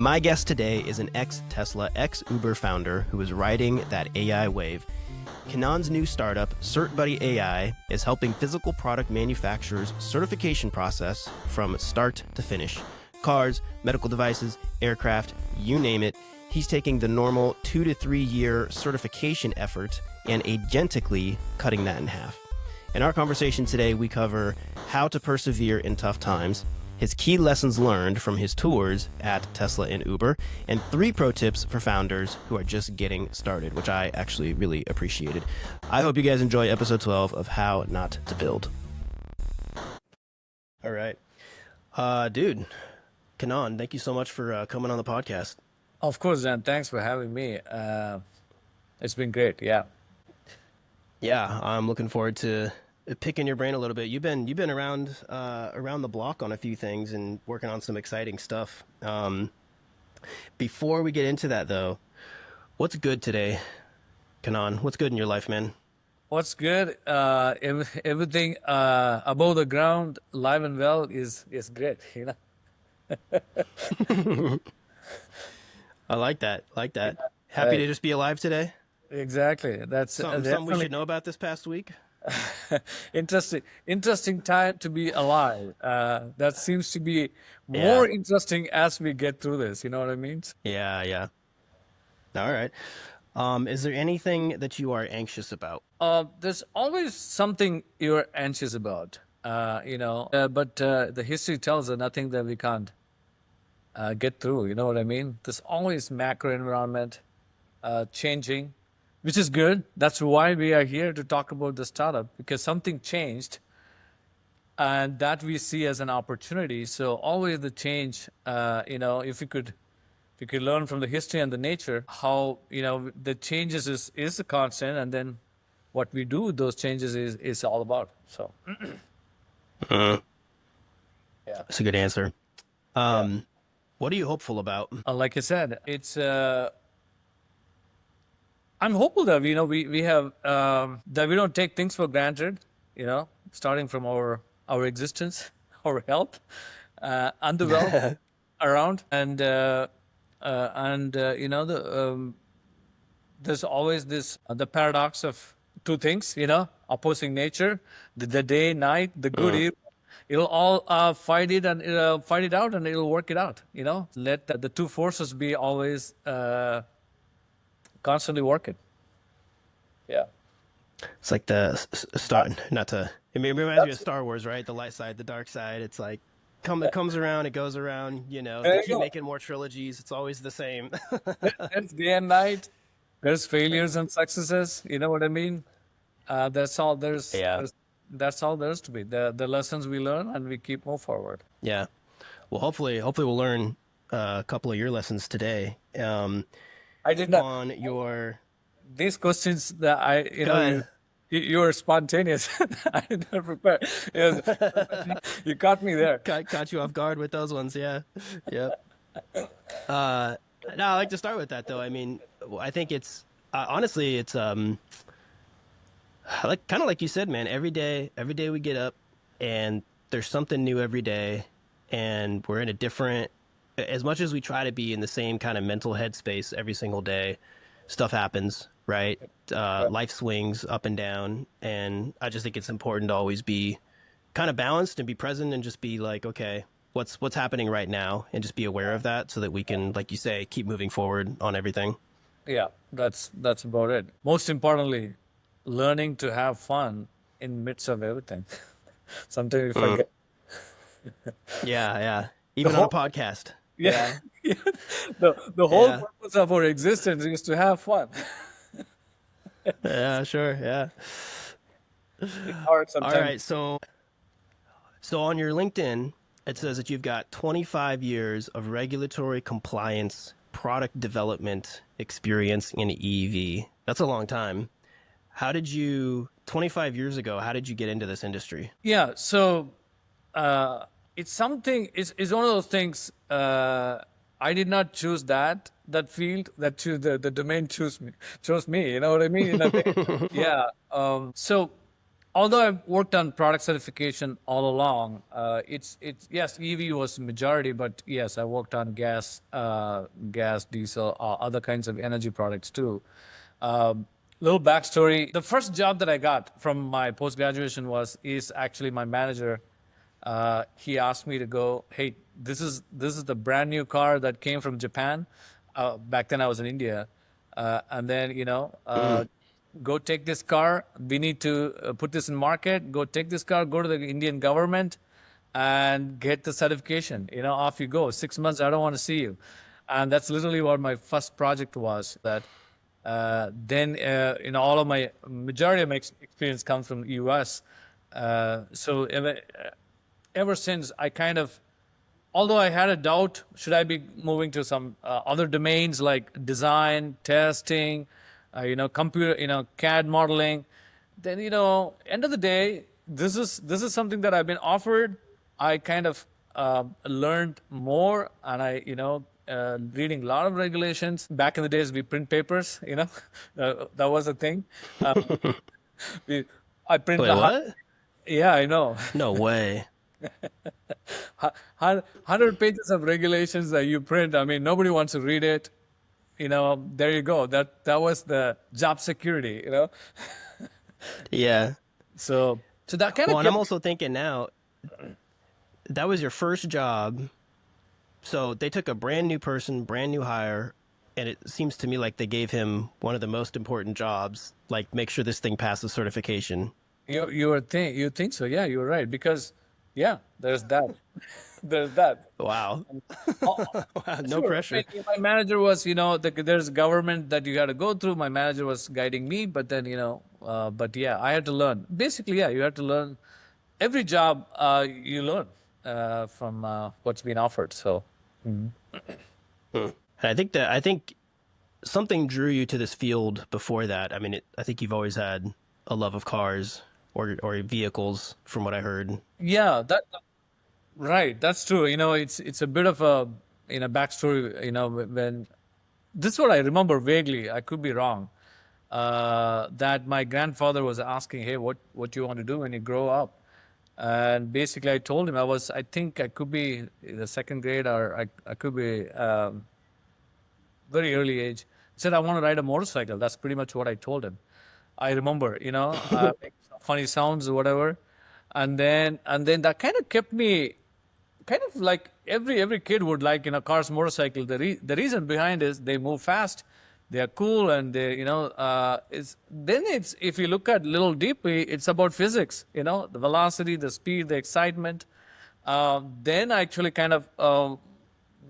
My guest today is an ex-Tesla, ex-Uber founder who is riding that AI wave. Kannan's new startup, CertBuddyAI, is helping physical product manufacturers' certification process from start to finish. Cars, medical devices, aircraft, you name it. He's taking the normal 2 to 3 year certification effort and agentically cutting that in half. In our conversation today, we cover how to persevere in tough times, his key lessons learned from his tours at Tesla and Uber, and 3 pro tips for founders who are just getting started, which I actually really appreciated. I hope you guys enjoy episode 12 of How Not to Build. All right. Dude, Kannan, thank you so much for coming on the podcast. Of course, Dan. Thanks for having me. It's been great. Yeah. Yeah, I'm looking forward to picking your brain a little bit. You've been around the block on a few things and working on some exciting stuff. Before we get into that, though, what's good today, Kannan? What's good in your life, man? What's good? Everything above the ground, live and well, is great. You know. I like that. Happy to just be alive today. Exactly. That's something we should know about this past week. Interesting time to be alive. That seems to be more interesting as we get through this. You know what I mean? Yeah. All right. Is there anything that you are anxious about? There's always something you're anxious about. But the history tells us nothing that we can't get through. You know what I mean? There's always macro environment changing, which is good. That's why we are here to talk about the startup, because something changed and that we see as an opportunity. So always the change, if we could learn from the history and the nature, how, the changes is a constant, and then what we do with those changes is all about. So, yeah, that's a good answer. What are you hopeful about? Like I said, it's, I'm hopeful that, we have, that we don't take things for granted, starting from our existence, our health, and the wealth around. And there's always this, the paradox of two things, opposing nature, the day, night, the good, evil. It'll all fight it and fight it out, and it'll work it out. Let the two forces be always constantly working. Yeah. It's like the start. It reminds me of Star Wars, right? The light side, the dark side. It's like it comes around, it goes around. They keep making more trilogies. It's always the same. There's day and night. There's failures and successes. You know what I mean? That's all there's. That's all there is to be. The lessons we learn, and we keep moving forward. Yeah. Well, hopefully we'll learn a couple of your lessons today. I did not on your these questions that you were spontaneous. I did not prepare. You caught me there. Caught you off guard with those ones. Yeah. Yep. No, I like to start with that though. I mean, I think it's honestly, it's kind of like you said, man. Every day we get up, and there's something new every day, and we're in a different. As much as we try to be in the same kind of mental headspace every single day, stuff happens, right? Life swings up and down, and I just think it's important to always be kind of balanced and be present and just be like, okay, what's happening right now, and just be aware of that so that we can, like you say, keep moving forward on everything. Yeah, that's about it. Most importantly, learning to have fun in the midst of everything. Sometimes we forget. Yeah. Even on a podcast. Yeah. The whole purpose of our existence is to have fun. Yeah, sure. Yeah. It's hard sometimes. All right. So on your LinkedIn, it says that you've got 25 years of regulatory compliance, product development experience in EV. That's a long time. 25 years ago, how did you get into this industry? Yeah. So, it's one of those things. I did not choose that field. The domain chose me. You know what I mean? Yeah. So although I've worked on product certification all along, it's yes, EV was majority, but yes, I worked on gas, diesel, other kinds of energy products too. Little backstory: the first job that I got from my post graduation is actually my manager. He asked me to go. Hey, this is the brand new car that came from Japan. Back then, I was in India, and then go take this car. We need to put this in market. Go take this car. Go to the Indian government and get the certification. Off you go. 6 months. I don't want to see you. And that's literally what my first project was. That then all of my majority of my experience comes from US. So ever since I kind of, although I had a doubt, should I be moving to some other domains like design, testing, computer, CAD modeling, then end of the day, this is something that I've been offered. I kind of learned more, and I reading a lot of regulations. Back in the days, we print papers. That was a thing. I print. Wait, what? Yeah, I know. No way. 100 pages of regulations that you print. I mean, nobody wants to read it. There you go. That was the job security. Yeah. So that kind Well, of and I'm also thinking now, that was your first job. So they took a brand new person, brand new hire, and it seems to me like they gave him one of the most important jobs, like make sure this thing passes certification. you think so? Yeah, you're right. Because yeah, there's that. There's that. Wow. Oh, No sure. pressure. My manager was, there's government that you got to go through. My manager was guiding me, but then, but yeah, I had to learn. Basically, yeah, you have to learn. Every job you learn from what's been offered. So, And I think something drew you to this field before that. I mean, I think you've always had a love of cars or vehicles, from what I heard. yeah, right. That's true. It's a bit of a backstory. When this is what I remember vaguely. I could be wrong. That my grandfather was asking, "Hey, what you want to do when you grow up?" And basically, I told him I think I could be in the second grade, or I could be very early age. He said, "I want to ride a motorcycle." That's pretty much what I told him. I remember, make funny sounds or whatever, and then that kind of kept me kind of like every kid would like cars, motorcycle. The reason behind is they move fast, they are cool, and they it's if you look at little deeply, it's about physics. The velocity, the speed, the excitement. Then actually kind of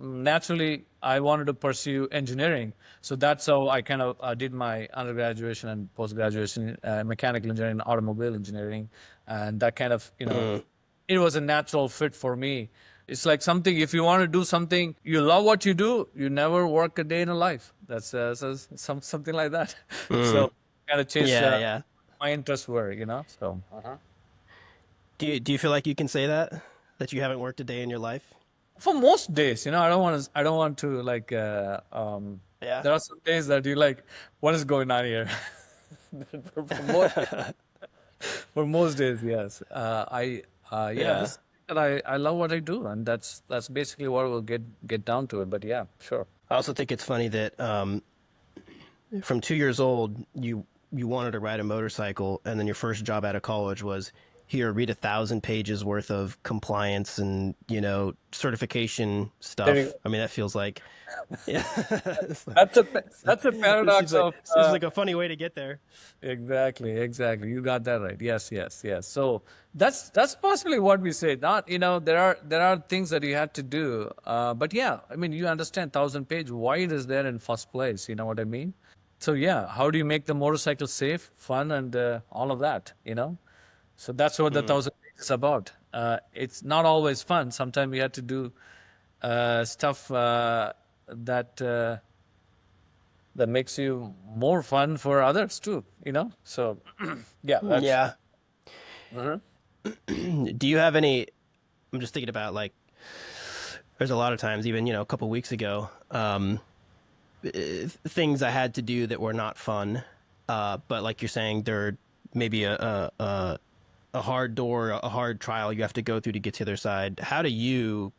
naturally I wanted to pursue engineering. So that's how I kind of did my undergraduate and post-graduation mechanical engineering, automobile engineering, and that kind of it was a natural fit for me. It's like something, if you want to do something, you love what you do, you never work a day in a life. That's something like that. So kind of chase Yeah. my interests were, so. Do you feel like you can say that you haven't worked a day in your life? For most days, I don't want to like, Yeah. there are some days that you like, what is going on here? for, most, for most days, yes. Yeah. And I love what I do, and that's basically what we'll get down to it. But yeah, sure. I also think it's funny that from 2 years old, you wanted to ride a motorcycle, and then your first job out of college was, here, read 1,000 pages worth of compliance and certification stuff. I mean, that feels like, yeah. That's a paradox of Seems like a funny way to get there. exactly. You got that right. Yes. So that's possibly what we say. Not there are things that you had to do, but yeah, I mean you understand 1,000 page why it is there in first place. You know what I mean? So yeah, how do you make the motorcycle safe, fun, and all of that? So that's what the 1,000 pages is about. It's not always fun. Sometimes you have to do stuff that makes you more fun for others too. So yeah. Yeah. Do you have any? I'm just thinking about, like, there's a lot of times, even a couple weeks ago, things I had to do that were not fun, but like you're saying, they're maybe a hard door, a hard trial you have to go through to get to the other side. How do you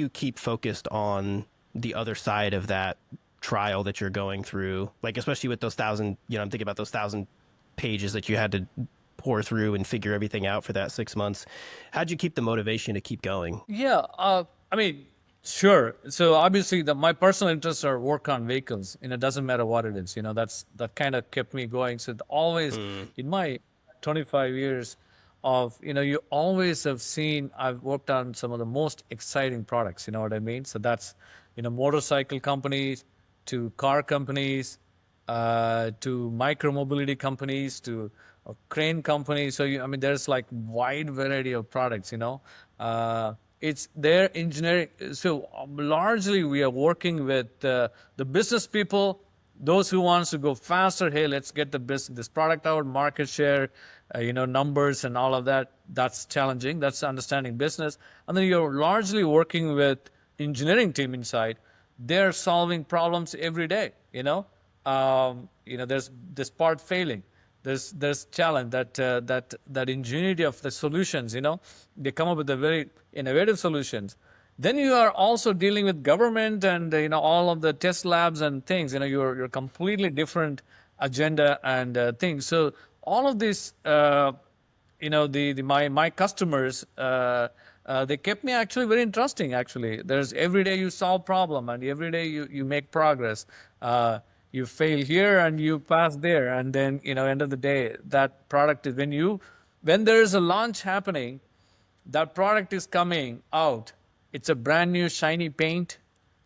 keep focused on the other side of that trial that you're going through? Like, especially with those thousand, I'm thinking about those 1,000 pages that you had to pour through and figure everything out for that 6 months. How'd you keep the motivation to keep going? Yeah, I mean, sure. So obviously, my personal interests are work on vehicles. It doesn't matter what it is. That kind of kept me going. So always Mm, in my 25 years of, you always have seen I've worked on some of the most exciting products. You know what I mean? So that's, motorcycle companies to car companies, to micromobility companies, to crane companies. So I mean, there's like wide variety of products. It's their engineering. So largely, we are working with the business people, those who wants to go faster. Hey, let's get this product out, market share, numbers and all of that. That's challenging. That's understanding business. And then you're largely working with engineering team inside. They're solving problems every day. There's this part failing. There's challenge that ingenuity of the solutions. They come up with the very innovative solutions. Then you are also dealing with government and all of the test labs and things. You're completely different agenda and things. So all of this, my customers, they kept me actually very interesting. Actually, there's every day you solve problem and every day you make progress. You fail here and you pass there, and then end of the day, that product is when there is a launch happening, that product is coming out. It's a brand new shiny paint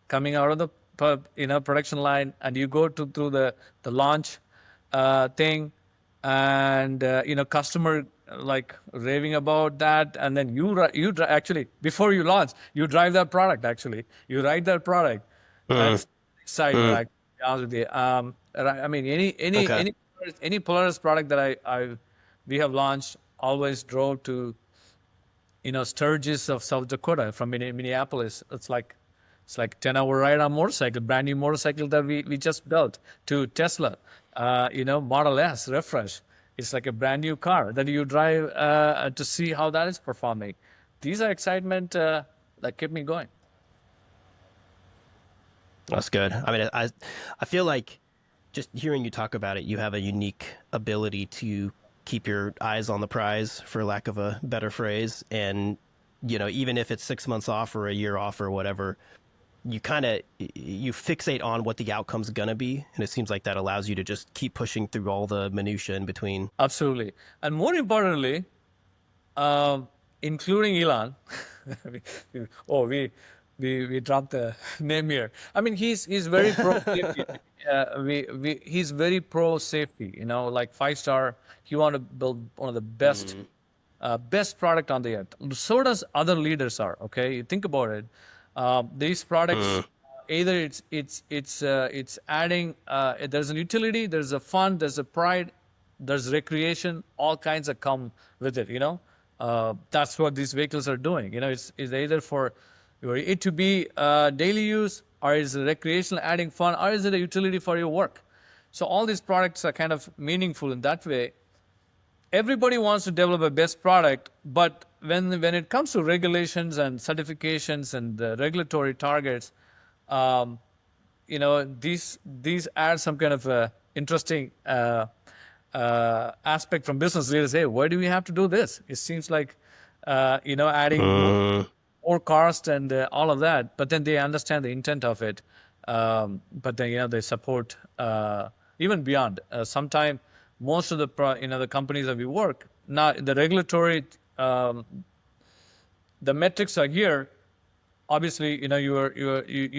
coming out of the production line, and you go through the launch thing, and customer like raving about that, and then actually before you launch, you drive that product. Actually, you ride that product. mm, That's exciting. mm. Like, to be honest with you. I mean, Okay. any Polaris product that we have launched always drove to Sturgis of South Dakota from Minneapolis. It's like 10-hour ride on motorcycle, brand new motorcycle that we just built, to Tesla, Model S refresh. It's like a brand new car that you drive to see how that is performing. These are excitement that keep me going. That's good. I mean, I feel like just hearing you talk about it, you have a unique ability to keep your eyes on the prize, for lack of a better phrase. And, even if it's 6 months off or a year off or whatever, you fixate on what the outcome's going to be. And it seems like that allows you to just keep pushing through all the minutia in between. Absolutely. And more importantly, including Elon. oh, we dropped the name here. I mean, he's very pro safety. He's very pro safety. Like 5-star. He want to build one of the best product on the earth. So does other leaders are. Okay, you think about it. These products, either it's adding. There's an utility. There's a fun. There's a pride. There's recreation. All kinds that come with it. That's what these vehicles are doing. It's either for it to be daily use, or is it recreational, adding fun, or is it a utility for your work? So all these products are kind of meaningful in that way. Everybody wants to develop a best product, but when it comes to regulations and certifications and the regulatory targets, these add some kind of interesting aspect from business leaders. Hey, why do we have to do this? It seems like adding more cost and all of that, but then they understand the intent of it. But then they support even beyond. Sometimes most of the companies that we work now, the regulatory the metrics are here. Obviously, you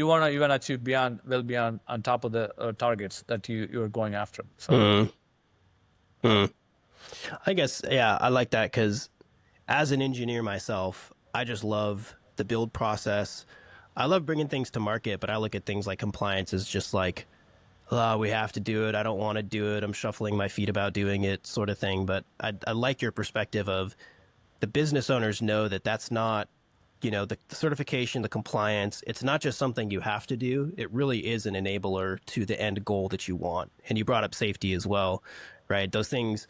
want to even achieve well beyond on top of the targets that you are going after. So. I guess, yeah, I like that because as an engineer myself, I just love the build process. I love bringing things to market, but I look at things like compliance as just like, oh, we have to do it. I don't want to do it. I'm shuffling my feet about doing it, sort of thing. But I like your perspective of the business owners know that that's not the certification, the compliance, it's not just something you have to do. It really is an enabler to the end goal that you want. And you brought up safety as well, right? Those things,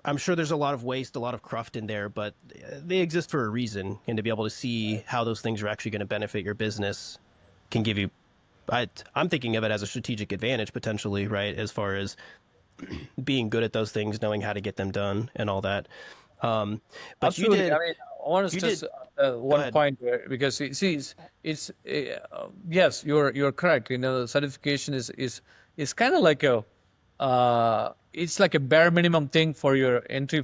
I'm sure there's a lot of waste, a lot of cruft in there, but they exist for a reason. And to be able to see how those things are actually going to benefit your business can give you, I'm thinking of it as a strategic advantage potentially, right? As far as being good at those things, knowing how to get them done and all that. But Absolutely. you I mean, I want to did, stress go one ahead. point there because it's yes, you're correct. Certification is kind of like a it's like a bare minimum thing for your entry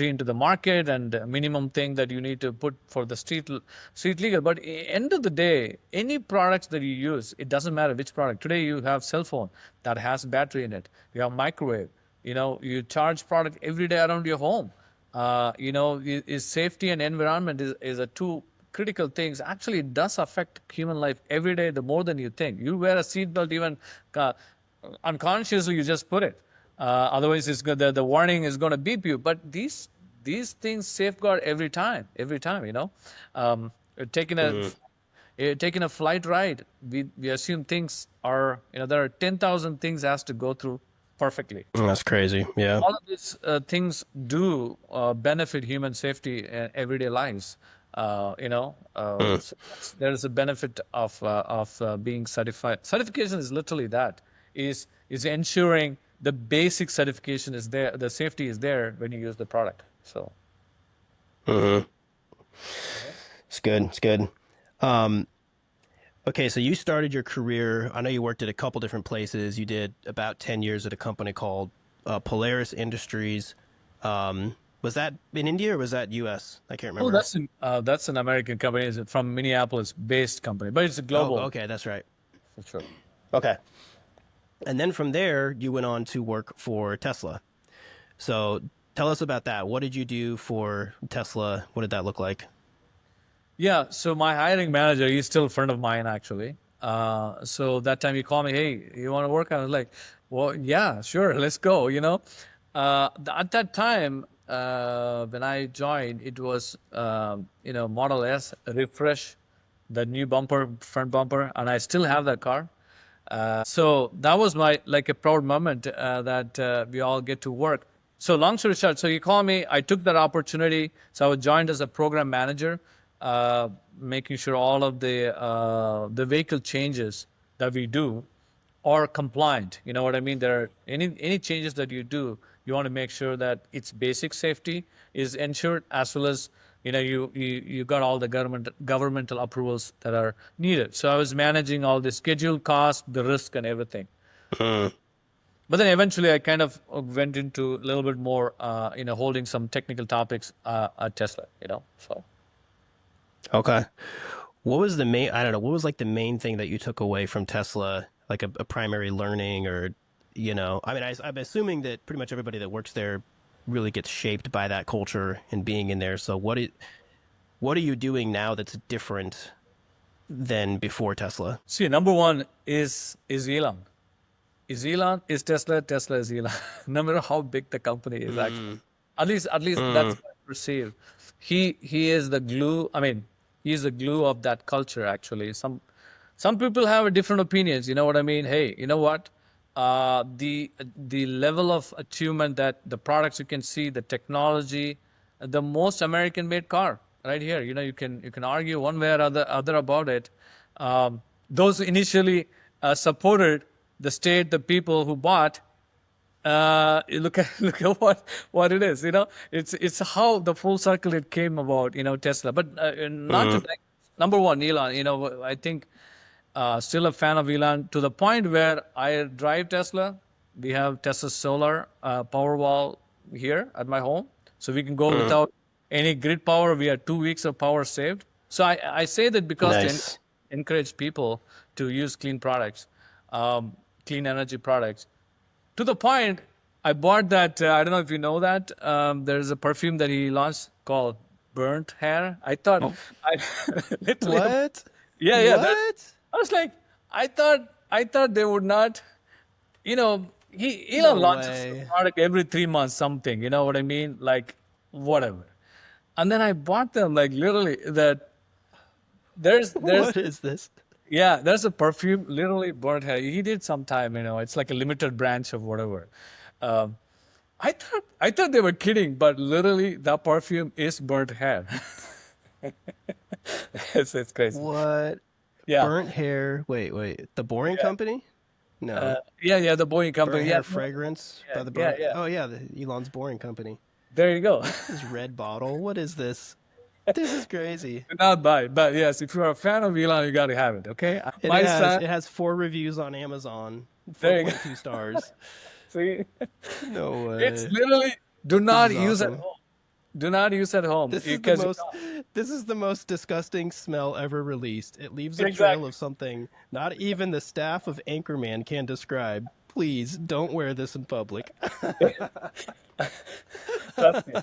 into the market and a minimum thing that you need to put for the street legal. But end of the day, any products that you use, it doesn't matter which product. Today you have cell phone that has battery in it. You have microwave. You charge product every day around your home. Is safety and environment is a two critical things. Actually, it does affect human life every day, the more than you think. You wear a seatbelt even uh, unconsciously, you just put it. Otherwise, the warning is going to beep you. But these things safeguard every time. Um, taking a Mm, taking a flight ride, we assume things are there are 10,000 things has to go through perfectly. that's crazy. Yeah. All of these things do benefit human safety and everyday lives. Mm, There is a benefit of being certified. Certification is literally that is ensuring the basic certification is there, the safety is there when you use the product. So hmm. It's good. It's good. Um, okay, so you started your career. I know you worked at a couple different places. You did about 10 years at a company called Polaris Industries. Was that in India or was that US? I can't oh, remember. that's an American company. It's from Minneapolis based company, but it's a Oh, global okay, that's right. for sure. Okay. And then from there, you went on to work for Tesla. So tell us about that. What did you do for Tesla? What did that look like? Yeah, so my hiring manager, he's still a friend of mine actually. So that time he called me, hey, you want to work? I was like, well, yeah, sure, let's go. At that time when I joined, it was Model S refresh, the new bumper, front bumper, and I still have that car. So that was my like a proud moment that we all get to work. So long story short, so he called me. I took that opportunity. So I was joined as a program manager, making sure all of the vehicle changes that we do are compliant. You know what I mean? There are any changes that you do, you want to make sure that its basic safety is ensured as well as you got all the governmental approvals that are needed. So I was managing all the schedule cost, the risk, and everything. Mm, But then eventually I kind of went into a little bit more, holding some technical topics at Tesla. So. okay. What was the main, I don't know, what was like the main thing that you took away from Tesla, like a primary learning or, I mean, I'm assuming that pretty much everybody that works there really gets shaped by that culture and being in there. So what are you doing now that's different than before Tesla? See, number one is Elon. Is Elon is Tesla? Tesla is Elon. No matter how big the company is, actually, Mm, at least that's mm, what I perceive. He is the glue. I mean, he's the glue of that culture. Actually, some people have a different opinions. You know what I mean? Hey, you know what? The level of achievement that the products you can see, the technology, the most American-made car right here. You can argue one way or other about it. Those initially supported the state, the people who bought. Look at look at what it is. It's how the full circle it came about. Tesla, but not to mm, like, number one, Elon. I think still a fan of Elon to the point where I drive Tesla. We have Tesla solar Powerwall here at my home, so we can go mm. without any grid power. We have 2 weeks of power saved. So I say that because to Nice. encourage people to use clean products, clean energy products. To the point, I bought that. I don't know if you know that. There's a perfume that he launched called Burnt Hair. I thought, I literally, What? yeah. What? I was like, I thought they would not. Elon No launches a way. product every 3 months, something. You know what I mean? Like whatever. And then I bought them, like literally that. there's What is this? yeah, there's a perfume, literally burnt hair. He did sometime, it's like a limited branch of whatever. Um, I thought they were kidding, but literally the perfume is burnt hair. It's crazy. What? Yeah. Burnt hair. Wait. The Boring Company? No. Yeah, the Boeing Burnt company. Yeah, hair fragrance by the yeah, burnt. yeah. Oh yeah, the Elon's Boring Company. There you go. This red bottle. What is this? This is crazy. Not buy, but yes, if you're a fan of Elon, you got to have it. Okay, my son. It has 4 reviews on Amazon, There you go. 4.2 stars. See, No it's way. literally do This not is use at awesome. home. Do not use at home This is the because most this is the most disgusting smell ever released. It leaves a trail exactly. of something not even the staff of Anchorman can describe. Please don't wear this in public. Trust me.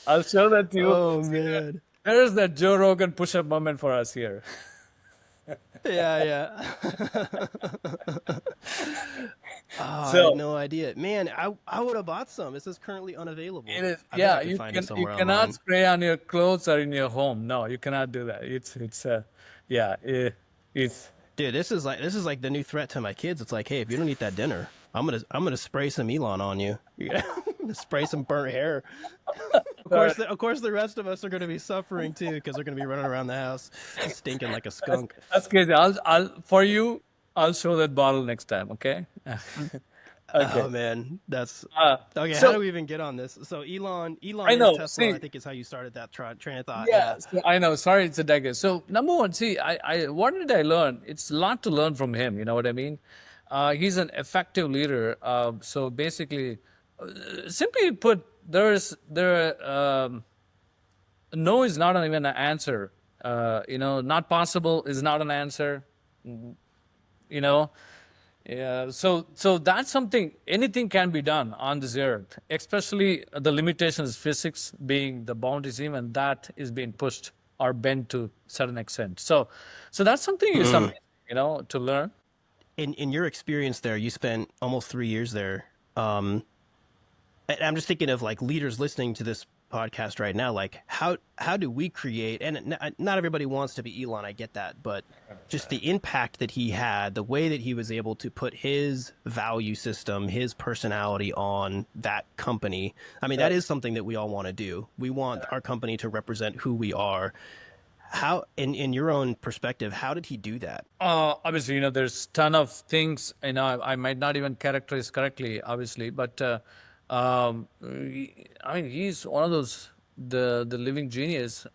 I'll show that to you. Oh man. There's that Joe Rogan push-up moment for us here. Yeah. Oh, I had So no idea. Man, I would have bought some. This is currently unavailable. it is. I bet I Yeah, could find it you somewhere cannot online. spray on your clothes or in your home. No, you cannot do that. Yeah, it's Dude, this is like the new threat to my kids. It's like, hey, if you don't eat that dinner, I'm gonna spray some Elon on you. Yeah, I'm gonna spray some burnt hair. Of course, the rest of us are gonna be suffering too because they're gonna be running around the house stinking like a skunk. that's crazy. I'll show that bottle next time. Okay. Okay. Oh man, that's Uh, okay. How do so we even get on this? So Elon I and know. Tesla, I See, think is how you started that train of thought. yeah, Yeah. so I know. Sorry, it's a digress. So number one, see, what did I learn? It's a lot to learn from him. You know what I mean? He's an effective leader. So basically, simply put, no is not even an answer. Not possible is not an answer. You know, yeah. So that's something. Anything can be done on this earth, especially the limitations physics being the boundaries. Even that is being pushed or bent to certain extent. So that's something is Mm. something to learn. In your experience there, you spent almost 3 years there. And I'm just thinking of like leaders listening to this podcast right now. Like, how do we create? And not everybody wants to be Elon. I get that, but just the impact that he had, the way that he was able to put his value system, his personality on that company. I mean, that is something that we all want to do. We want our company to represent who we are. How, in your own perspective, how did he do that? Obviously, there's ton of things, I might not even characterize correctly, obviously, but I mean, he's one of those the living genius.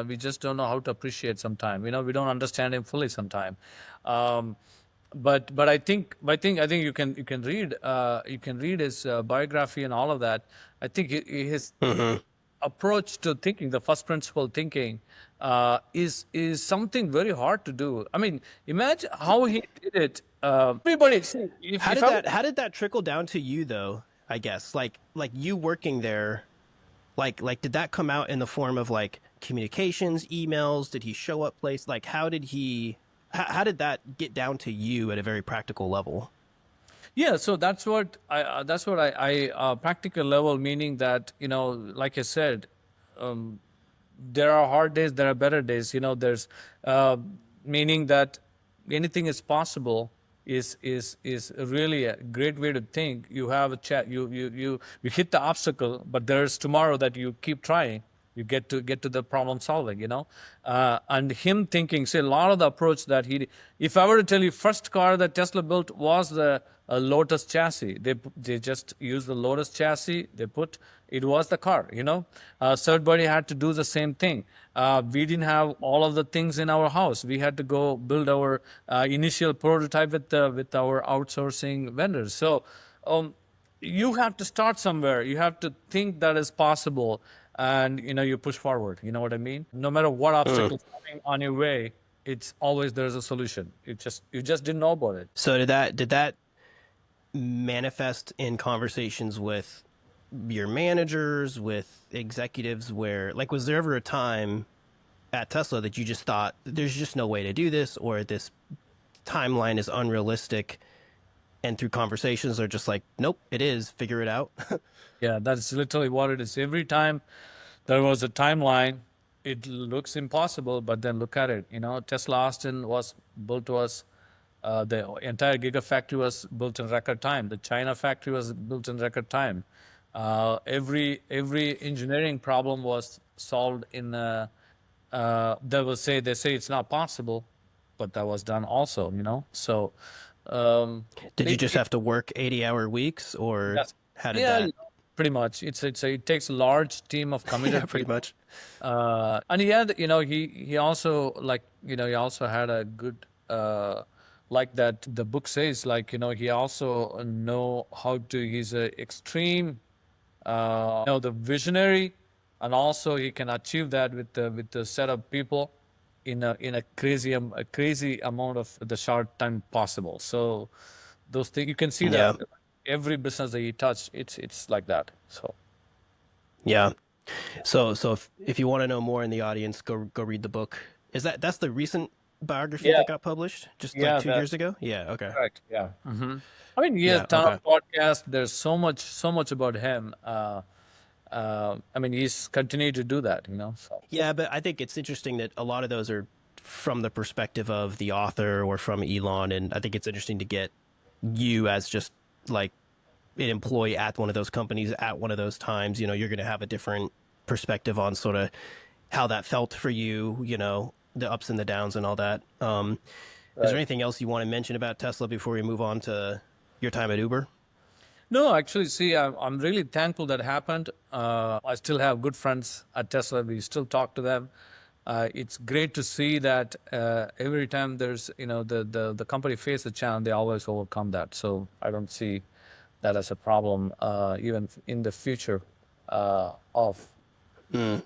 We just don't know how to appreciate sometime. We don't understand him fully sometime. Um, but I think you can read his biography and all of that. I think his Hmm. approach to thinking, the first principle thinking, is something very hard to do. I mean, imagine how he did it. Everybody, see, How did that trickle down to you though? I guess like you working there, like did that come out in the form of like communications, emails? Did he show up place? Like how did that get down to you at a very practical level? yeah, so that's what I practical level, meaning that, like I said, there are hard days, there are better days. There's uh, meaning that anything is possible is really a great way to think. You have a chat, you hit the obstacle, but there's tomorrow that you keep trying. You get to the problem solving. And him thinking. See, a lot of the approach that if I were to tell you, first car that Tesla built was the Lotus chassis. They just used the Lotus chassis. It was the car. CertBuddy had to do the same thing. We didn't have all of the things in our house. We had to go build our initial prototype with our outsourcing vendors. So you have to start somewhere. You have to think that is possible, and you push forward. You know what I mean? No matter what Mm. obstacles coming on your way, it's always there's a solution. You just didn't know about it. So did that manifest in conversations with your managers, with executives, where like was there ever a time at Tesla that you just thought there's just no way to do this, or this timeline is unrealistic, and through conversations they're just like, nope, it is, figure it out? Yeah, that's literally what it is. Every time there was a timeline, it looks impossible, but then look at it. Tesla Austin was built was the entire Gigafactory was built in record time. The China factory was built in record time. Every engineering problem was solved in. They say it's not possible, but that was done also. So Did you just have to work 80-hour weeks, or yes. how did Yeah, that? pretty much. It takes a large team of Yeah, committed pretty people. much. And he had, he also he also had a good, like that the book says, he also know how to. He's a extreme, the visionary, and also he can achieve that with the set of people in a crazy amount of the short time possible. So those things you can see Yeah, that every business that he touched, it's like that. So yeah. So if you want to know more in the audience, go read the book. That's the recent biography yeah, that got published just like yeah, 2 years ago? Yeah, okay. correct. Yeah. I mean, he has Yeah, a ton okay. of podcasts. There's so much about him. I mean, he's continued to do that. So Yeah, but I think it's interesting that a lot of those are from the perspective of the author or from Elon, and I think it's interesting to get you as just like an employee at one of those companies at one of those times. You're going to have a different perspective on sort of how that felt for you, the ups and the downs and all that. Is there right. anything else you want to mention about Tesla before we move on to your time at Uber? No, actually, see, I'm really thankful that happened. I still have good friends at Tesla. We still talk to them. It's great to see that every time there's, the company faces a challenge, they always overcome that. So I don't see that as a problem, even in the future of, some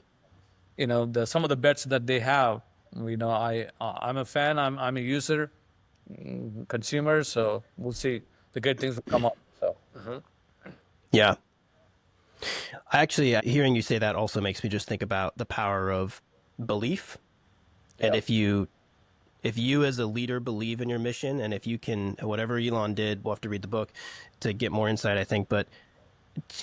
of the bets that they have. I'm a fan. I'm a user, consumer. So we'll see. The good things will come up. So. Yeah. I actually, hearing you say that also makes me just think about the power of belief. And Yeah. if you as a leader believe in your mission, and if you can, whatever Elon did, we'll have to read the book to get more insight, I think, but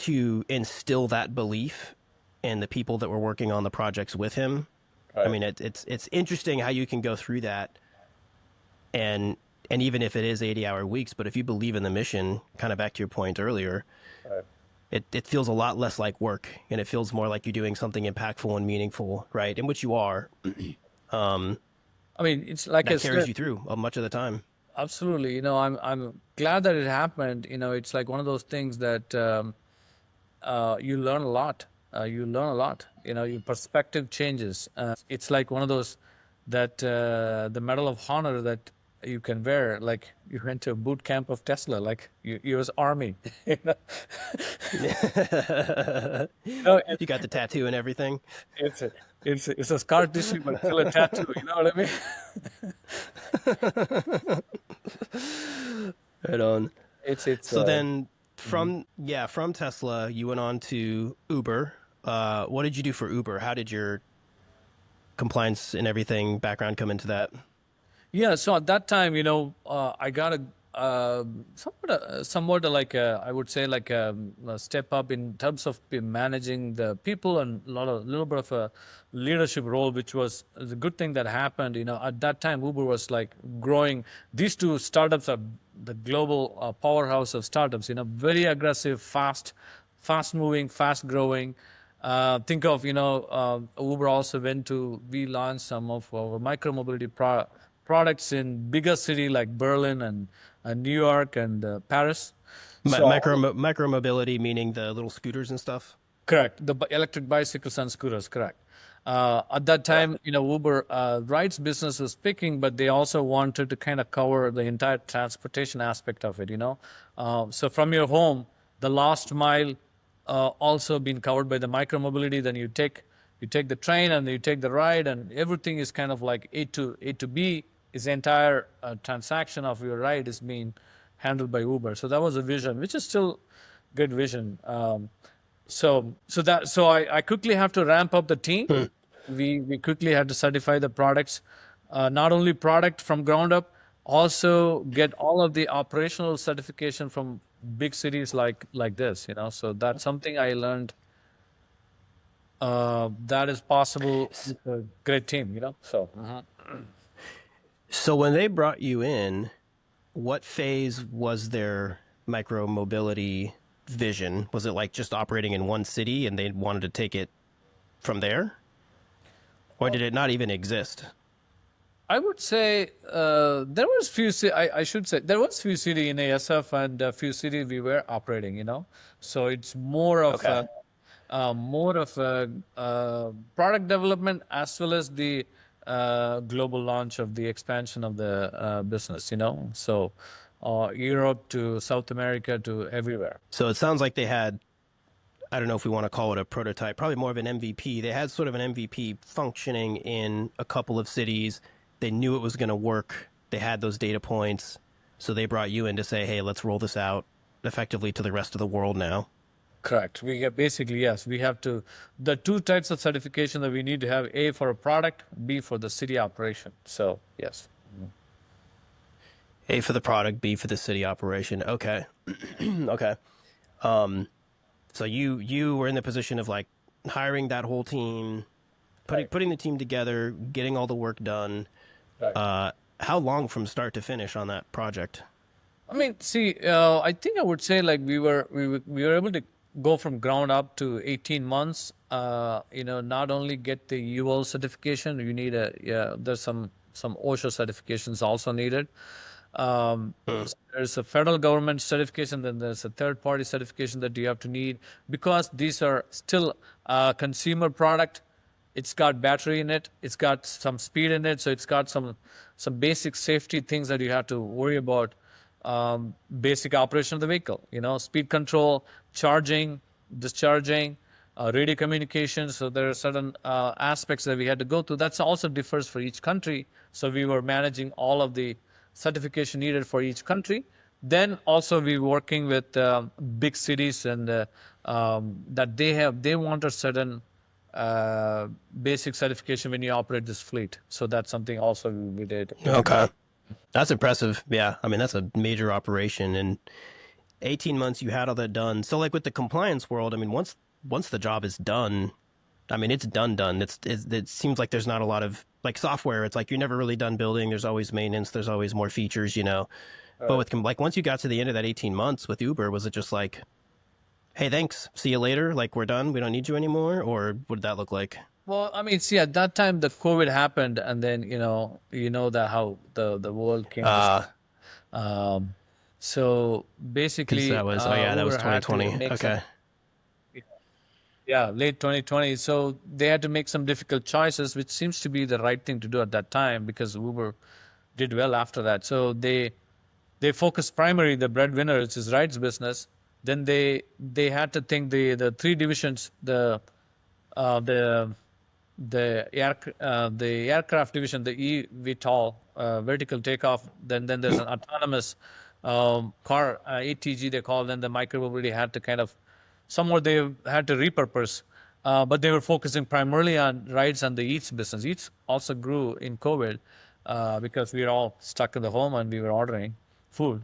to instill that belief in the people that were working on the projects with him. I Right. mean, it's interesting how you can go through that, and and even if it is 80-hour weeks, but if you believe in the mission, kind of back to your point earlier, Right. it feels a lot less like work, and it feels more like you're doing something impactful and meaningful, right? In which you are. I mean, it's like I That carries said, you through much of the time. absolutely. I'm glad that it happened. It's like one of those things that you learn a lot. You learn a lot. Your perspective changes. It's like one of those that the Medal of Honor that you can wear. Like you went to a boot camp of Tesla, like U.S. Army. you know, You and got the tattoo and everything. it's a, it's a scar tissue, but still a tattoo. You know what I mean? Right on. It's So then mhm. from Tesla, you went on to Uber. What did you do for Uber? How did your compliance and everything background come into that? Yeah, so at that time, I got somewhat like I would say like a step up in terms of managing the people and little bit of a leadership role, which was the good thing that happened. At that time, Uber was like growing. These two startups are the global powerhouse of startups. Very aggressive, fast moving, fast growing. Think of, Uber also we launched some of our micromobility products in bigger city like Berlin and New York and Paris. So Micro mobility, meaning the little scooters and stuff. correct, the electric bicycles and scooters, correct. At that time, Uber rides business was picking, but they also wanted to kind of cover the entire transportation aspect of it. So from your home, the last mile also been covered by the micromobility. Then you take the train and you take the ride, and everything is kind of like A to B. Is the entire transaction of your ride is being handled by Uber. So that was a vision, which is still good vision. So I quickly have to ramp up the team. Hmm. We quickly had to certify the products, not only product from ground up, also get all of the operational certification from big cities like this. So that's something I learned. That is possible with a great team, So So when they brought you in, what phase was their micro mobility vision? Was it like just operating in one city and they wanted to take it from there? Or did it not even exist? I would say there was few. I should say there was few city in ASF and a few city we were operating. So it's Okay. more of a product development as well as the global launch of the expansion of the business. So Europe to South America to everywhere. So it sounds like they had, I don't know if we want to call it a prototype, probably more of an MVP. They had sort of an MVP functioning in a couple of cities. They knew it was going to work. They had those data points. So they brought you in to say, hey, let's roll this out effectively to the rest of the world now. Correct. We get basically, yes, we have to, the two types of certification that we need to have: A for a product, B for the city operation. So, yes. A for the product, B for the city operation. Okay. Okay. So you were in the position of like hiring that whole team, Right. putting the team together, getting all the work done. Right. How long from start to finish on that project? I mean, see, I think I would say like we were able to go from ground up to 18 months. Not only get the UL certification, you need there's some OSHA certifications also needed. Hmm. There's a federal government certification, then there's a third party certification that you have to need because these are still consumer product. It's got battery in it. It's got some speed in it. So it's got some basic safety things that you have to worry about. Basic operation of the vehicle, speed control, charging, discharging, radio communication. So there are certain aspects that we had to go through. That's also differs for each country. So we were managing all of the certification needed for each country. Then also we working with big cities and that they want a certain basic certification when you operate this fleet. So that's something also we did. Okay. That's impressive. Yeah. I mean, that's a major operation. And 18 months you had all that done. So like with the compliance world, I mean, once the job is done, I mean, it's done. It seems like there's not a lot of like software. It's like you're never really done building. There's always maintenance. There's always more features, you know. But with like once you got to the end of that 18 months with Uber, was it just like, hey, thanks, see you later, like we're done, we don't need you anymore, or what did that look like? Well, I mean, see, at that time the COVID happened, and then that how the world came to. Uh Um, so because basically, that was, oh yeah, that was Uber had to 2020. make some, Okay. yeah, late 2020. So they had to make some difficult choices, which seems to be the right thing to do at that time because Uber did well after that. So they focused primarily the breadwinner, which is rides business. Then they had to think the three divisions, uh, the the aircraft division, the eVTOL, vertical takeoff. Then there's an autonomous car, ATG they call. Then the micromobility had to kind of somewhat they had to repurpose, but they were focusing primarily on rides and the Eats business. Eats also grew in COVID because we were all stuck in the home and we were ordering food,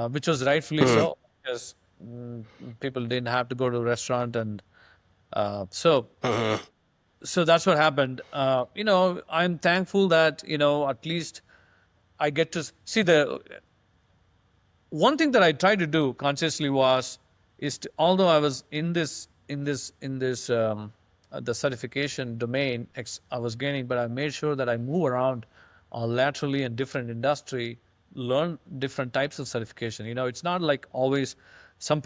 which was rightfully Hmm. so because people didn't have to go to a restaurant and so Mhm. so that's what happened. I'm thankful that at least I get to see the one thing that I tried to do consciously is to, although I was in this the certification domain I was gaining, but I made sure that I move around laterally in different industry, learn different types of certification. It's not like always.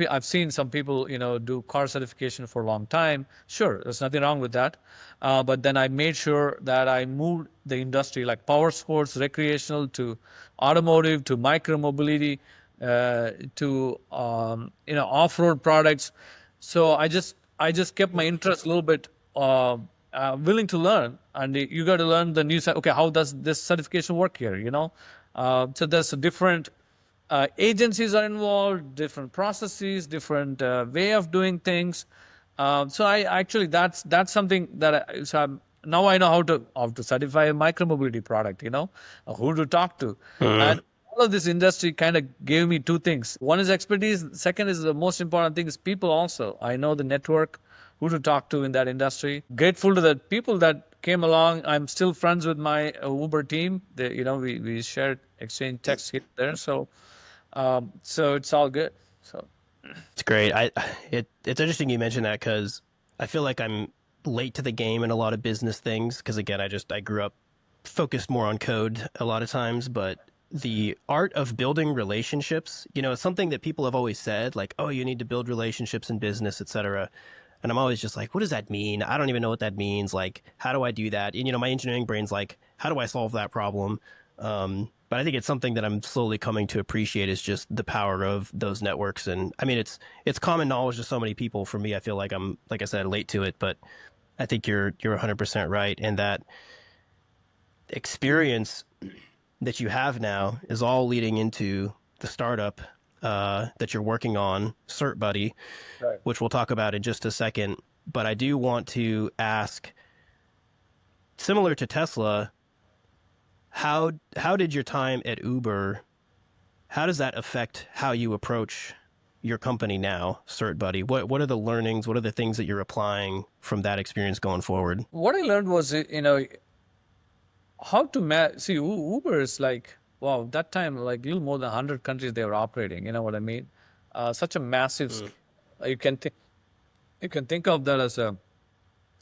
I've seen some people, do car certification for a long time. Sure, there's nothing wrong with that. But then I made sure that I moved the industry like power sports, recreational to automotive to micro mobility to off-road products. So I just kept my interest a little bit willing to learn, and you got to learn the new side. Okay, how does this certification work here? So there's a different agencies are involved, different processes, different way of doing things. So I actually that's something that now I know how to certify a micromobility product. Who to talk to, Mhm. and all of this industry kind of gave me two things. One is expertise. Second is the most important thing is people. Also, I know the network. who to talk to in that industry. Grateful to the people that came along. I'm still friends with my Uber team. We shared, exchange texts here and there. So it's all good. So It's great. It's interesting you mentioned that because I feel like I'm late to the game in a lot of business things. Because again, I grew up focused more on code a lot of times, but the art of building relationships, it's something that people have always said, like, oh, you need to build relationships in business, etc. And I'm always just like, what does that mean? I don't even know what that means. Like, how do I do that? And my engineering brain's like, how do I solve that problem? But I think it's something that I'm slowly coming to appreciate is just the power of those networks. And I mean, it's common knowledge to so many people. For me, I feel like I'm, like I said, late to it, but I think you're 100% right. And that experience that you have now is all leading into the startup that you're working on, CertBuddy, right. which we'll talk about in just a second. But I do want to ask, similar to Tesla, how did your time at Uber, how does that affect how you approach your company now, CertBuddy? What are the learnings? What are the things that you're applying from that experience going forward? What I learned was, how to see Uber is like, wow, that time like little more than 100 countries they were operating. You know what I mean? Such a massive scale. You can think of that as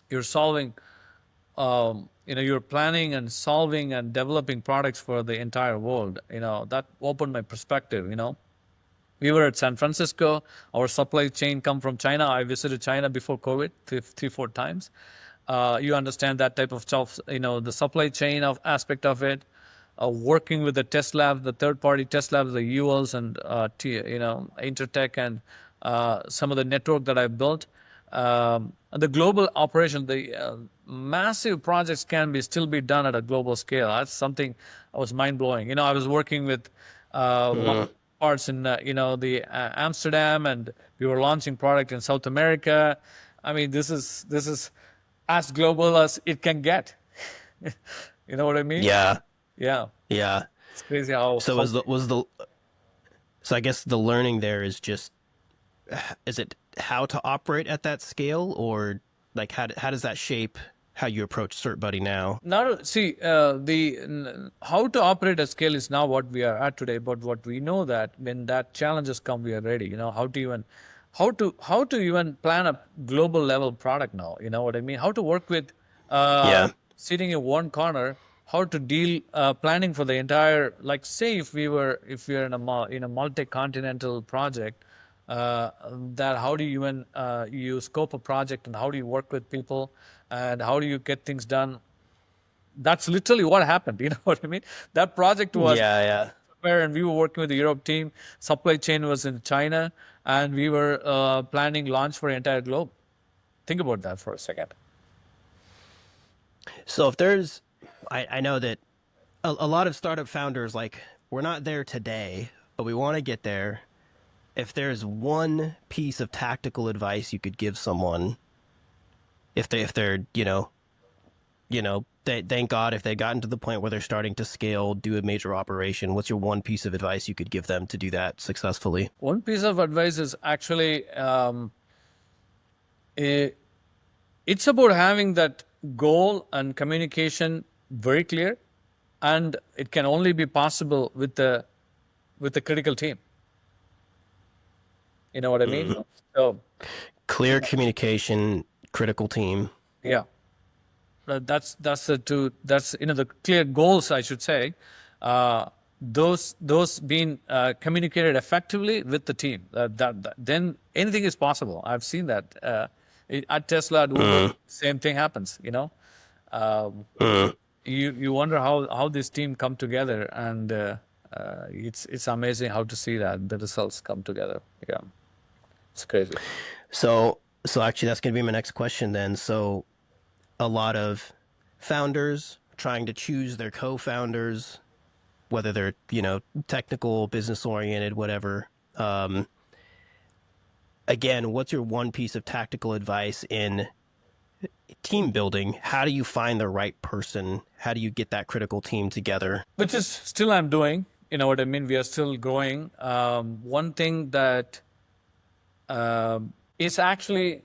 you're solving, you're planning and solving and developing products for the entire world. That opened my perspective. We were at San Francisco. Our supply chain come from China. I visited China before COVID 3-4 times. You understand that type of stuff, the supply chain of aspect of it, working with the test lab, the third-party test labs, the ULs and Intertech and some of the network that I built. The global operation, the massive projects can still be done at a global scale. That's something I was mind blowing. I was working with parts in the Amsterdam, and we were launching product in South America. I mean, this is as global as it can get. You know what I mean? Yeah, Yeah. yeah. It's crazy how. So so I guess the learning there is just, is it how to operate at that scale, or like how does that shape how you approach CertBuddy now? Now, see, how to operate at scale is now what we are at today. But what we know that when that challenges come, we are ready. How to even plan a global level product now. You know what I mean? How to work with Yeah. sitting in one corner. How to deal planning for the entire, like, say if we are in a multi-continental project, that how do you even you scope a project, and how do you work with people, and how do you get things done? That's literally what happened. You know what I mean? That project was Yeah, yeah. where, and we were working with the Europe team. Supply chain was in China, and we were planning launch for the entire globe. Think about that for a second. So if there's, I know that a lot of startup founders, like, we're not there today, but we want to get there. If there's one piece of tactical advice you could give someone, if they're, thank God, if they gotten to the point where they're starting to scale, do a major operation, what's your one piece of advice you could give them to do that successfully? One piece of advice is actually, it's about having that goal and communication very clear, and it can only be possible with the critical team. You know what I mean? So Clear communication, critical team. yeah, that's the clear goals, I should say. Those being communicated effectively with the team. Then anything is possible. I've seen that at Tesla, at Uber, same thing happens. You wonder how this team come together, and it's amazing how to see that the results come together. Yeah, it's crazy. So actually, that's going to be my next question then. So a lot of founders trying to choose their co-founders, whether they're, technical, business oriented, whatever. Again, what's your one piece of tactical advice in team building? How do you find the right person? How do you get that critical team together? Which is still I'm doing. You know what I mean? We are still growing. One thing that is actually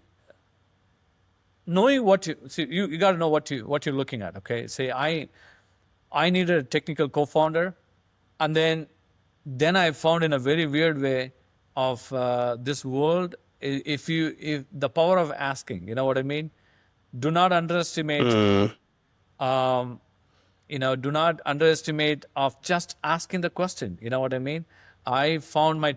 knowing what you see, you got to know what you're looking at. Okay, say I needed a technical co-founder, and then I found in a very weird way of this world. If the power of asking, you know what I mean. Do not underestimate. Um, do not underestimate of just asking the question. You know what I mean? I found my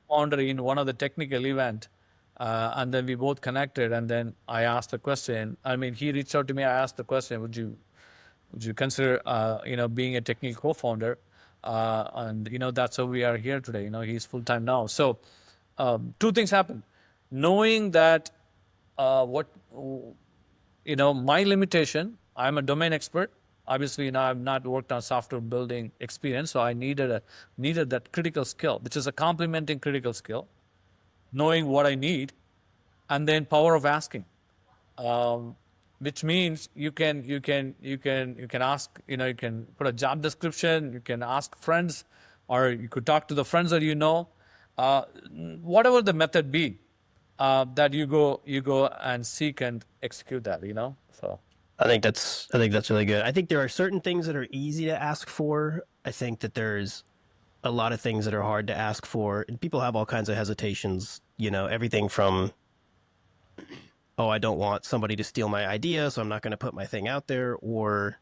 founder in one of the technical event, and then we both connected, and then I asked the question. I mean, he reached out to me. I asked the question, would you consider, being a technical co-founder? And, that's how we are here today. He's full-time now. So two things happen. Knowing that my limitation, I'm a domain expert. Obviously, I've not worked on software building experience, so I needed that critical skill, which is a complementing critical skill, knowing what I need, and then power of asking, which means you can ask, you can put a job description, you can ask friends, or you could talk to the friends that whatever the method be, that you go and seek and execute that, so. I think that's really good. I think there are certain things that are easy to ask for. I think that there's a lot of things that are hard to ask for. And people have all kinds of hesitations, everything from, oh, I don't want somebody to steal my idea, so I'm not going to put my thing out there, or,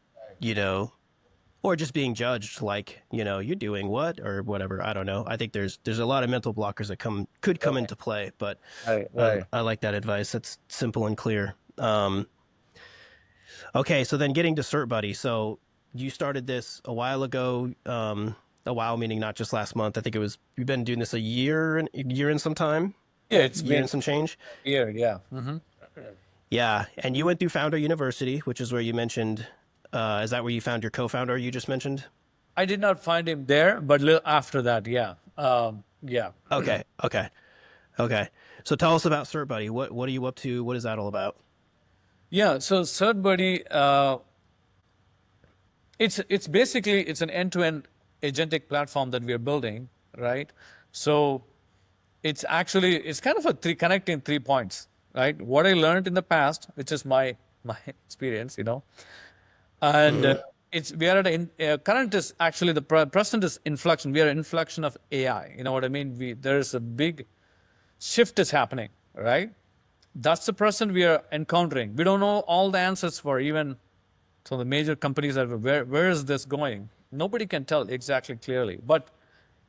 or just being judged like, you're doing what or whatever. I don't know. I think there's a lot of mental blockers that could come into play, but Right. I like that advice. That's simple and clear. Okay, so then getting to CertBuddy. So you started this a while ago. A while meaning not just last month. I think you've been doing this a year and some time. Yeah, it's Year been and some change. a year, yeah. Yeah, and you went through Founder University, which is where you mentioned. Is that where you found your co-founder you just mentioned? I did not find him there, but after that, yeah. Yeah. Okay. So tell us about CertBuddy. What are you up to? What is that all about? Yeah, so CertBuddy, it's basically it's an end-to-end agentic platform that we are building, right? So it's kind of connecting 3 points, right? What I learned in the past, which is my experience, and we are at current is actually the present is inflection. We are an inflection of AI. You know what I mean? There is a big shift is happening, right? That's the present we are encountering. We don't know all the answers for even so the major companies that where is this going? Nobody can tell exactly clearly, but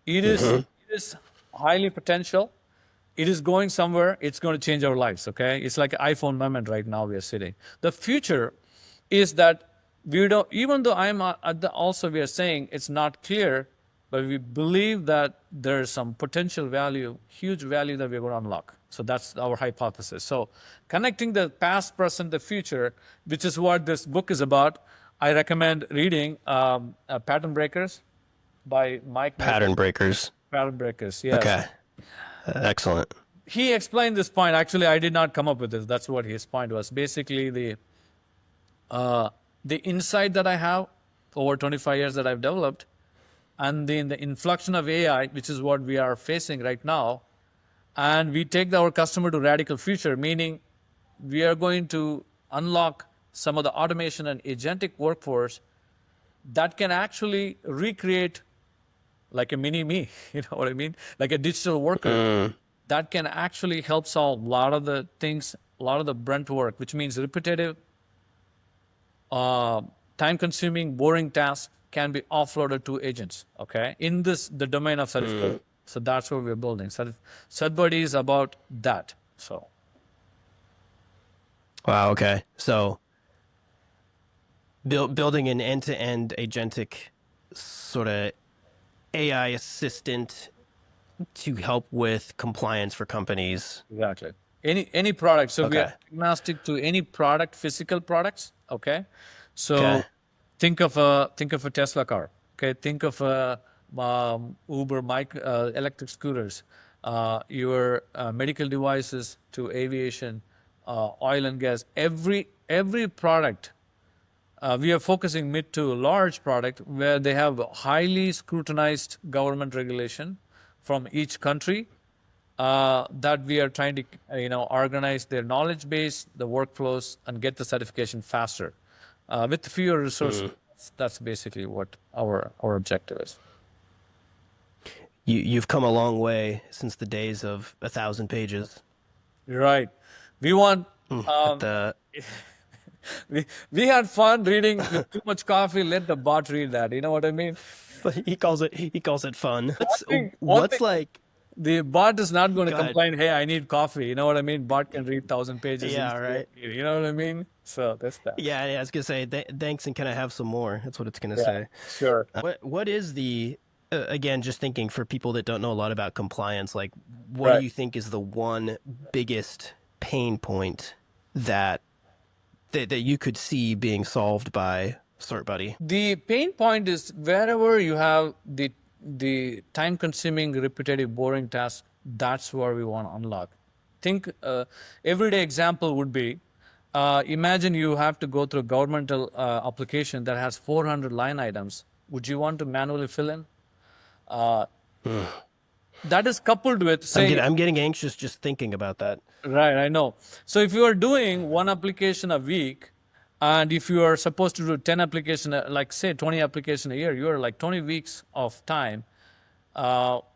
it is highly potential. It is going somewhere. It's going to change our lives. Okay, it's like an iPhone moment right now we are sitting. The future is that we don't. Even though also we are saying it's not clear, but we believe that there is some potential value, huge value that we're going to unlock. So that's our hypothesis. So connecting the past, present, the future, which is what this book is about. I recommend reading Pattern Breakers by Mike. Pattern Breakers. Pattern Breakers, yes. Okay. Excellent. He explained this point. Actually, I did not come up with this. That's what his point was. Basically, the insight that I have over 25 years that I've developed, and in the inflection of AI, which is what we are facing right now, and we take our customer to radical future, meaning we are going to unlock some of the automation and agentic workforce that can actually recreate like a mini me, you know what I mean? Like a digital worker that can actually help solve a lot of the things, a lot of the brunt work, which means repetitive, time-consuming, boring tasks can be offloaded to agents, okay? In the domain of certificate. So that's what we're building. CertBuddy is about that, so. Wow, okay. So building an end-to-end agentic sort of AI assistant to help with compliance for companies. Exactly. Any product. So we Okay. are agnostic to any product, physical products, okay? So Okay. think of a Tesla car, okay? Think of a Uber electric scooters, your medical devices to aviation, oil and gas. Every product, we are focusing mid to large product where they have highly scrutinized government regulation from each country, that we are trying to, organize their knowledge base, the workflows, and get the certification faster. With fewer resources, that's basically what our objective is. You've come a long way since the days of 1,000 pages. Right. We want, At the we had fun reading with too much coffee. Let the bot read that. You know what I mean? he calls it fun. One What's thing, like the bot is not going to Go ahead. complain, hey, I need coffee. You know what I mean? Bot can read 1,000 pages. Yeah, easily. right. You know what I mean? So that's that. Yeah, I was gonna say thanks, and can I have some more? That's what it's gonna Yeah, say. sure. What is the again? Just thinking for people that don't know a lot about compliance, like what Right. do you think is the one biggest pain point that that you could see being solved by CertBuddy? The pain point is wherever you have the time-consuming, repetitive, boring tasks. That's where we want to unlock. Think everyday example would be imagine you have to go through a governmental application that has 400 line items. Would you want to manually fill in? That is coupled with saying, I'm getting anxious just thinking about that. right, I know. So if you are doing one application a week, and if you are supposed to do 10 application, like say 20 application a year, you are like 20 weeks of time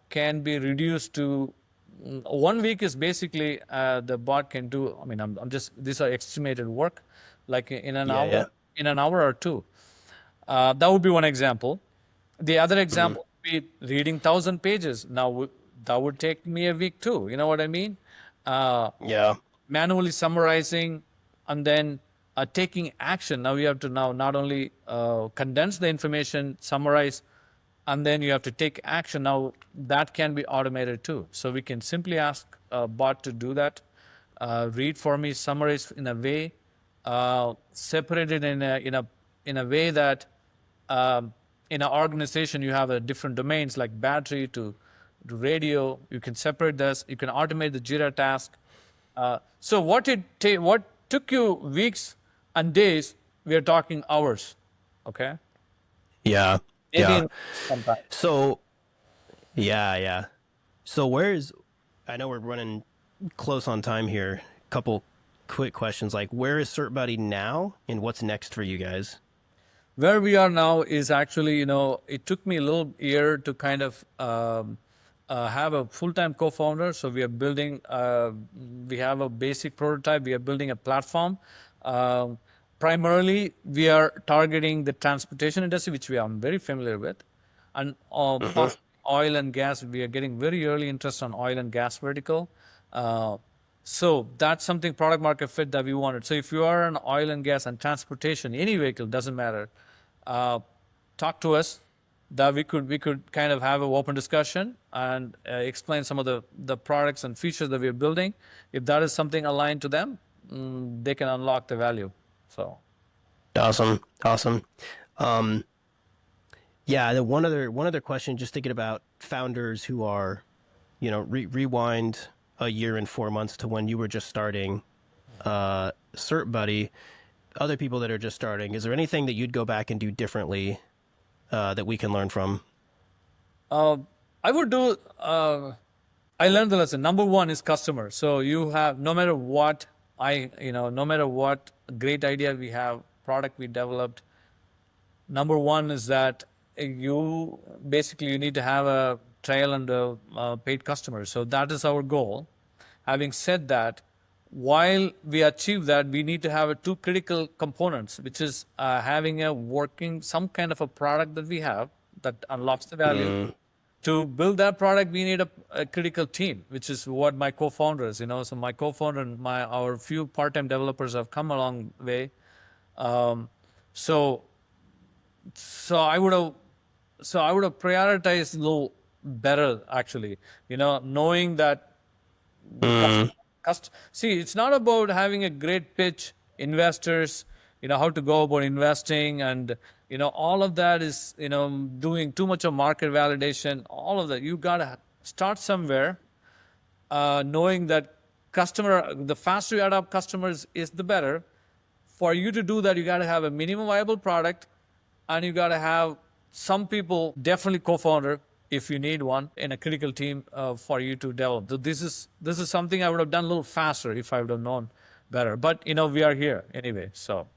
can be reduced to 1 week is basically the bot can do. I mean, I'm just, these are estimated work, like in an hour, Yeah. in an hour or two. That would be one example. The other example would be reading 1,000 pages. Now, that would take me a week too. You know what I mean? Yeah. Manually summarizing and then taking action. Now you have to now not only condense the information, summarize, and then you have to take action. Now that can be automated too. So we can simply ask a bot to do that, read for me, summarize in a way, separate it in a way that in an organization you have different domains like battery to radio. You can separate this. You can automate the Jira task. So what took you weeks and days, we are talking hours. Okay. Yeah. Maybe Yeah. in sometime. So, yeah. So I know we're running close on time here. Couple quick questions, like where is CertBuddy now and what's next for you guys? Where we are now is actually, it took me a little year to kind of have a full-time co-founder. So we are building, we have a basic prototype. We are building a platform. Primarily, we are targeting the transportation industry, which I'm very familiar with. And oil and gas, we are getting very early interest on oil and gas vertical. So that's something product market fit that we wanted. So if you are an oil and gas and transportation, any vehicle, doesn't matter, talk to us. That we could kind of have an open discussion and explain some of the products and features that we're building. If that is something aligned to them, they can unlock the value. So Awesome. Yeah, the one other question, just thinking about founders who are, rewind a year and 4 months to when you were just starting CertBuddy, other people that are just starting, is there anything that you'd go back and do differently that we can learn from? I would do. I learned the lesson. Number one is customer. So you have no matter what no matter what great idea we have, product we developed. Number one is that you need to have a trial and paid customers. So that is our goal. Having said that, while we achieve that, we need to have two critical components, which is having some kind of a product that we have that unlocks the value. To build that product, we need a critical team, which is what my co-founders, so my co-founder and our few part-time developers have come a long way. So I would have prioritized a little better, actually, knowing that see, it's not about having a great pitch, investors, how to go about investing, and all of that is doing too much of market validation. All of that, you gotta start somewhere, knowing that the faster you adopt customers is the better. For you to do that, you gotta have a minimum viable product, and you gotta have some people, definitely co-founder, if you need one in a critical team for you to develop. So this is something I would have done a little faster if I would have known better. But we are here anyway, so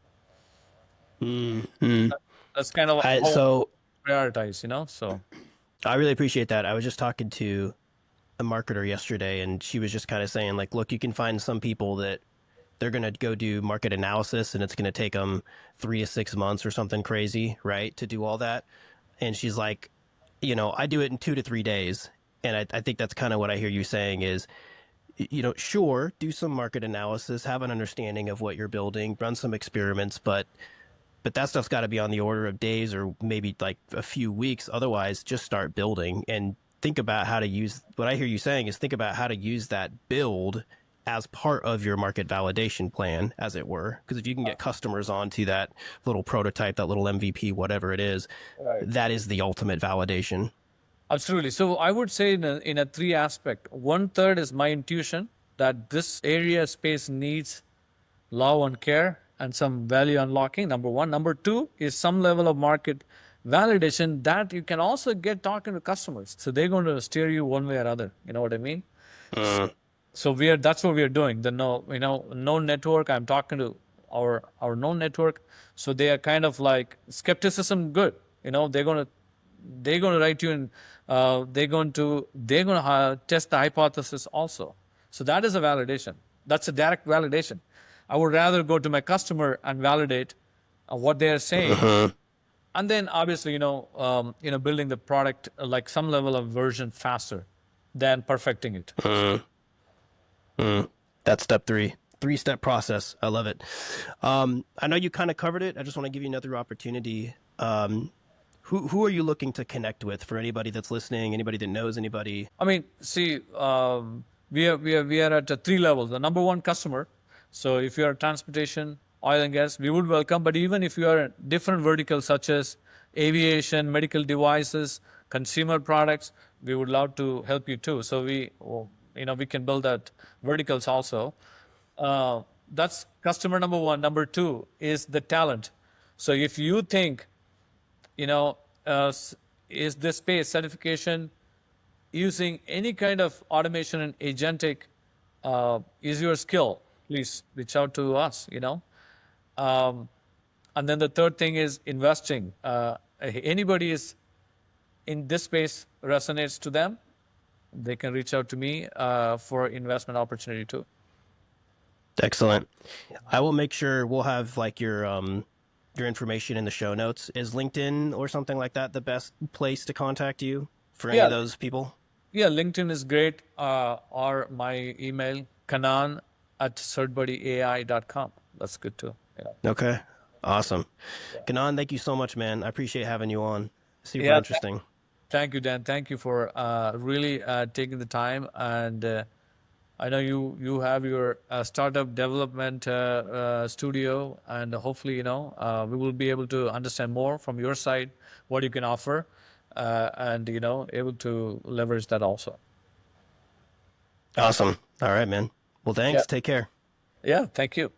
that's kind of how I So prioritize. So I really appreciate that. I was just talking to a marketer yesterday, and she was just kind of saying, like, look, you can find some people that they're going to go do market analysis, and it's going to take them 3 to 6 months or something crazy, right, to do all that. And she's like, I do it in 2 to 3 days. And I think that's kind of what I hear you saying is, sure, do some market analysis, have an understanding of what you're building, run some experiments, but that stuff's got to be on the order of days or maybe like a few weeks. Otherwise, just start building and think about how to use what I hear you saying is think about how to use that build as part of your market validation plan, as it were. Because if you can get customers onto that little prototype, that little MVP, whatever it is, right. that is the ultimate validation. Absolutely. So I would say in a three aspect. 1/3 is my intuition that this area space needs love and care and some value unlocking. Number one. Number two is some level of market validation that you can also get talking to customers. So they're going to steer you one way or other. You know what I mean? So that's what we are doing. The known network. I'm talking to our known network. So they are kind of like skepticism. Good. They're going to write you in. They're going to test the hypothesis also. So that is a validation. That's a direct validation. I would rather go to my customer and validate what they are saying, and then obviously building the product like some level of version faster than perfecting it. That's step three. 3-step process. I love it. I know you kind of covered it. I just want to give you another opportunity. Who are you looking to connect with for anybody that's listening, anybody that knows anybody? I mean, see, we are at 3 levels. The number one, customer. So if you are transportation, oil and gas, we would welcome. But even if you are in different verticals such as aviation, medical devices, consumer products, we would love to help you too. So we can build that verticals also. That's customer number one. Number two is the talent. So if you think, is this space certification using any kind of automation and agentic is your skill, please reach out to us. And then the third thing is investing. Anybody is in this space resonates to them, they can reach out to me for investment opportunity too. Excellent. I will make sure we'll have like your information in the show notes. Is LinkedIn or something like that the best place to contact you for any of those people? Yeah, LinkedIn is great. Or my email, Kannan@CertBuddyAI.com. That's good too. Yeah. Okay. Awesome. Kannan, thank you so much, man. I appreciate having you on. Super interesting. Thank you, Dan. Thank you for really taking the time. And I know you have your startup development studio, and hopefully, we will be able to understand more from your side what you can offer, and able to leverage that also. Awesome. All right, man. Well, thanks. Take care. Yeah. Thank you.